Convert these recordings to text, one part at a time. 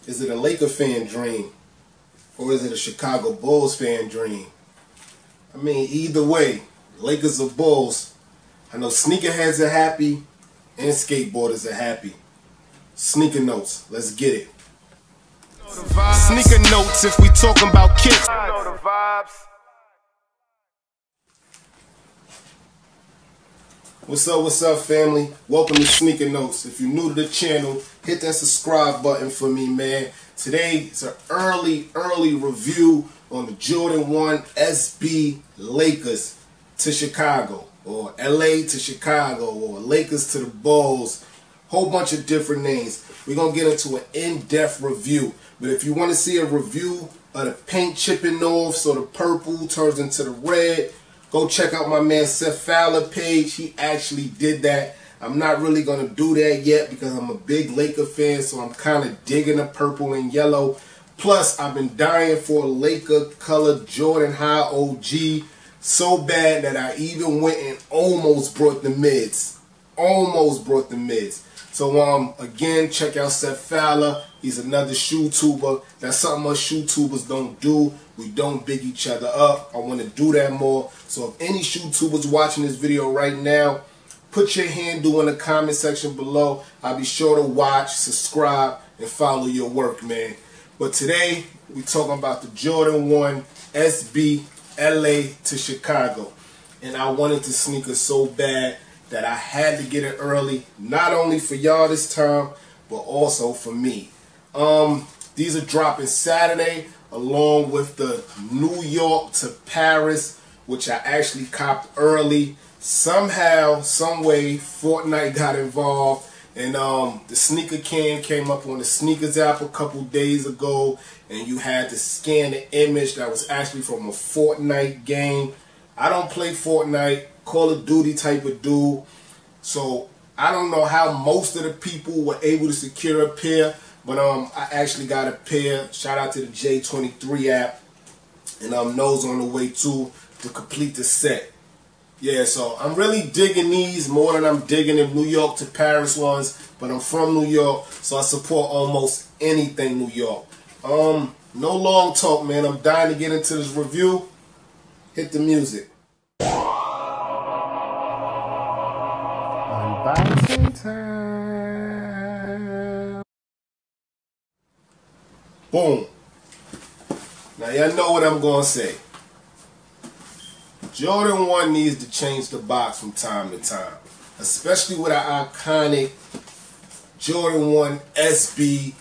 Is it a Laker fan dream? Or is it a Chicago Bulls fan dream? I mean, either way, Lakers or Bulls, I know sneakerheads are happy and skateboarders are happy. Sneaker notes, let's get it. Sneaker notes if we talking about kicks. You know the vibes. What's up, family? Welcome to Sneaker Notes. If you're new to the channel, hit that subscribe button for me, man. Today is an early review on the Jordan 1 SB Lakers to Chicago, or LA to Chicago, or Lakers to the Bulls. Whole bunch of different names. We're going to get into an in-depth review. But if you want to see a review of the paint chipping off so the purple turns into the red, go check out my man Seth Fowler page. He actually did that. I'm not really going to do that yet because I'm a big Laker fan, so I'm kind of digging the purple and yellow. Plus, I've been dying for a Laker colored Jordan High OG so bad that I even went and almost brought the mids. So, again, check out Seth Fowler. He's another shoe tuber. That's something us shoe tubers don't do. We don't big each other up. I want to do that more. So if any shoe tubers watching this video right now, put your handle in the comment section below. I'll be sure to watch, subscribe, and follow your work, man. But today, we're talking about the Jordan 1 SB LA to Chicago. And I wanted the sneaker so bad that I had to get it early, not only for y'all this time, but also for me. These are dropping Saturday, along with the New York to Paris, which I actually copped early. Somehow, some way, Fortnite got involved, and the sneaker can came up on the sneakers app a couple days ago, and you had to scan the image that was actually from a Fortnite game. I don't play Fortnite, Call of Duty type of dude, so I don't know how most of the people were able to secure a pair, but I actually got a pair. Shout out to the J23 app, and those on the way too to complete the set. Yeah, so I'm really digging these more than I'm digging the New York to Paris ones, but I'm from New York, so I support almost anything New York. No long talk, man. I'm dying to get into this review. Hit the music. Unboxing time. Boom. Now y'all know what I'm going to say. Jordan 1 needs to change the box from time to time, especially with our iconic Jordan 1 SB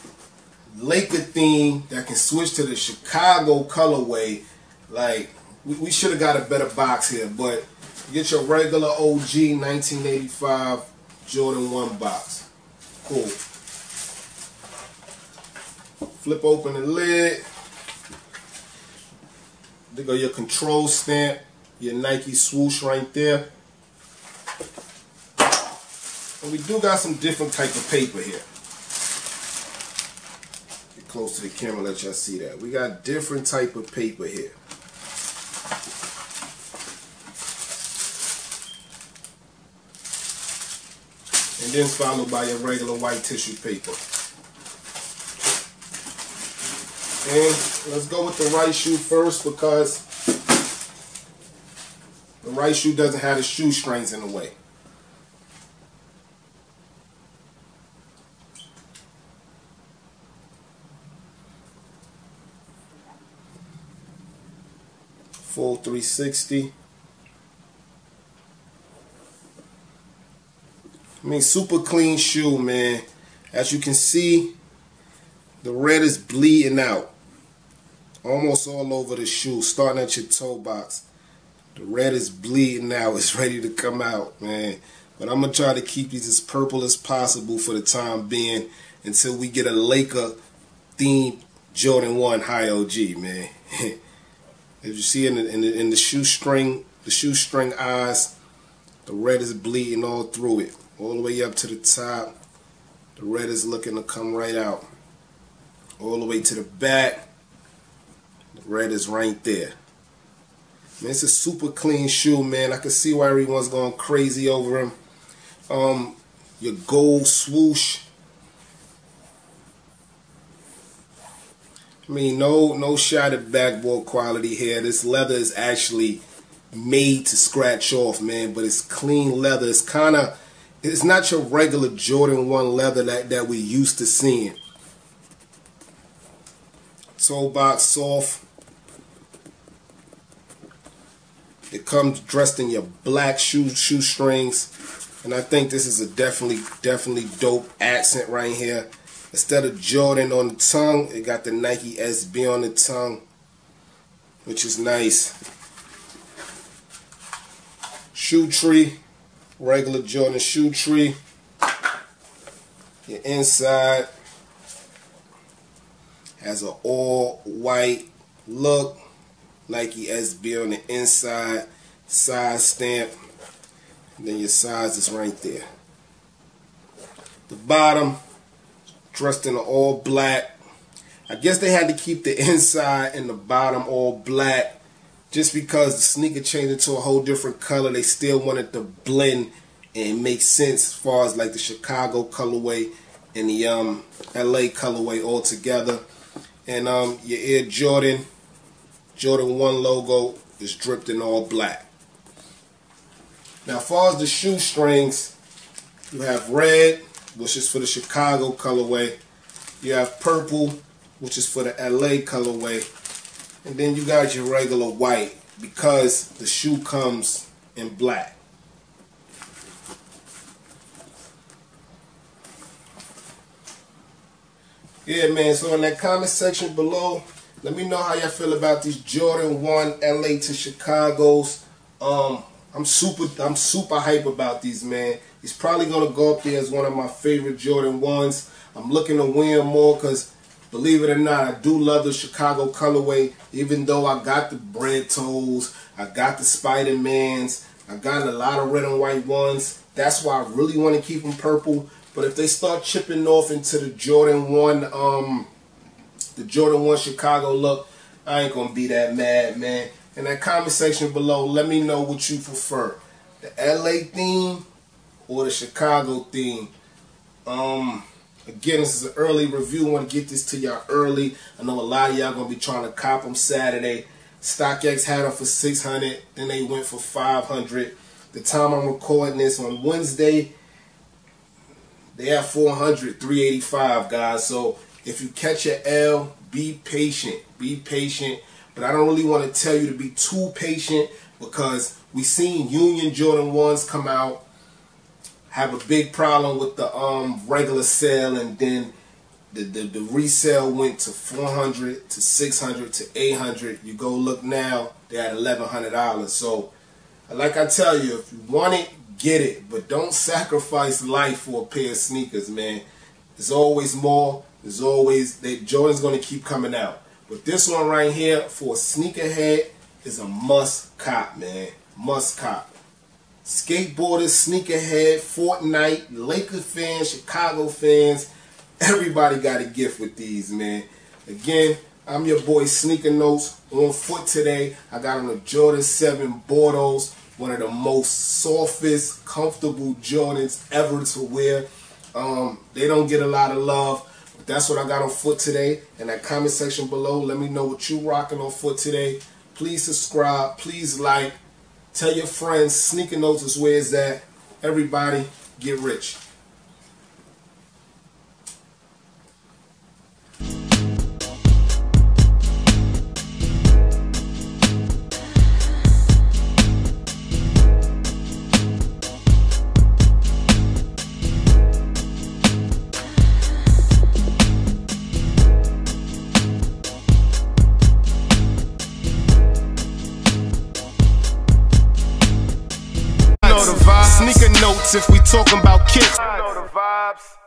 Laker theme that can switch to the Chicago colorway. Like, we should have got a better box here, but get your regular OG 1985 Jordan 1 box. Cool. Flip open the lid. There go your control stamp, your Nike swoosh right there. And we do got some different type of paper here. Get close to the camera, let y'all see that. We got different type of paper here. And then followed by your regular white tissue paper. And let's go with the right shoe first because the right shoe doesn't have the shoestrings in the way. Full 360. I mean, super clean shoe, man. As you can see, the red is bleeding out. Almost all over the shoe, starting at your toe box. The red is bleeding out. It's ready to come out, man. But I'm going to try to keep these as purple as possible for the time being until we get a Laker-themed Jordan 1 High OG, man. As you see in the shoestring eyes, the red is bleeding all through it. All the way up to the top. The red is looking to come right out. All the way to the back. The red is right there. Man, it's a super clean shoe, man. I can see why everyone's going crazy over him. Your gold swoosh. I mean, no shattered backboard quality here. This leather is actually made to scratch off, man, but it's clean leather. It's not your regular Jordan 1 leather that we used to seeing. Toe box soft. It comes dressed in your black shoestrings, and I think this is a definitely dope accent right here. Instead of Jordan on the tongue, it got the Nike SB on the tongue, which is nice. Shoe tree, regular Jordan shoe tree. Your inside has an all white look. Nike SB on the inside, size stamp, and then your size is right there. The bottom, dressed in all black. I guess they had to keep the inside and the bottom all black just because the sneaker changed into a whole different color. They still wanted to blend and make sense as far as like the Chicago colorway and the LA colorway all together. And your Air Jordan 1 logo is dripped in all black. Now, as far as the shoestrings, you have red, which is for the Chicago colorway. You have purple, which is for the LA colorway. And then you got your regular white because the shoe comes in black. Yeah, man, so in that comment section below, let me know how y'all feel about these Jordan 1 LA to Chicago's. I'm super hype about these, man. He's probably gonna go up there as one of my favorite Jordan 1s. I'm looking to win more because, believe it or not, I do love the Chicago colorway. Even though I got the bread toes, I got the Spider-Mans, I got a lot of red and white ones. That's why I really want to keep them purple. But if they start chipping off into the Jordan 1, the Jordan 1 Chicago look, I ain't gonna be that mad, man. In that comment section below, let me know what you prefer, the LA theme or the Chicago theme. Again, this is an early review. I want to get this to y'all early. I know a lot of y'all gonna be trying to cop them Saturday. StockX had them for $600, then they went for $500. The time I'm recording this on Wednesday, they have $400, $385, guys. So if you catch your L, be patient. Be patient. But I don't really want to tell you to be too patient because we seen Union Jordan 1s come out, have a big problem with the regular sale, and then the resale went to $400 to $600 to $800. You go look now, they're at $1,100. So like I tell you, if you want it, get it, but don't sacrifice life for a pair of sneakers, man. There's always more. There's always, Jordan's going to keep coming out. But this one right here, for a sneakerhead, is a must cop, man. Must cop. Skateboarders, sneakerhead, Fortnite, Lakers fans, Chicago fans, everybody got a gift with these, man. Again, I'm your boy Sneaker Notes. On foot today, I got on the Jordan 7 Bordeaux, one of the most softest, comfortable Jordans ever to wear. They don't get a lot of love. That's what I got on foot today. In that comment section below, let me know what you rocking on foot today. Please subscribe. Please like. Tell your friends Sneaker Notes is where it's at. Everybody get rich. Sneaker notes if we talking about kicks. You know the vibes.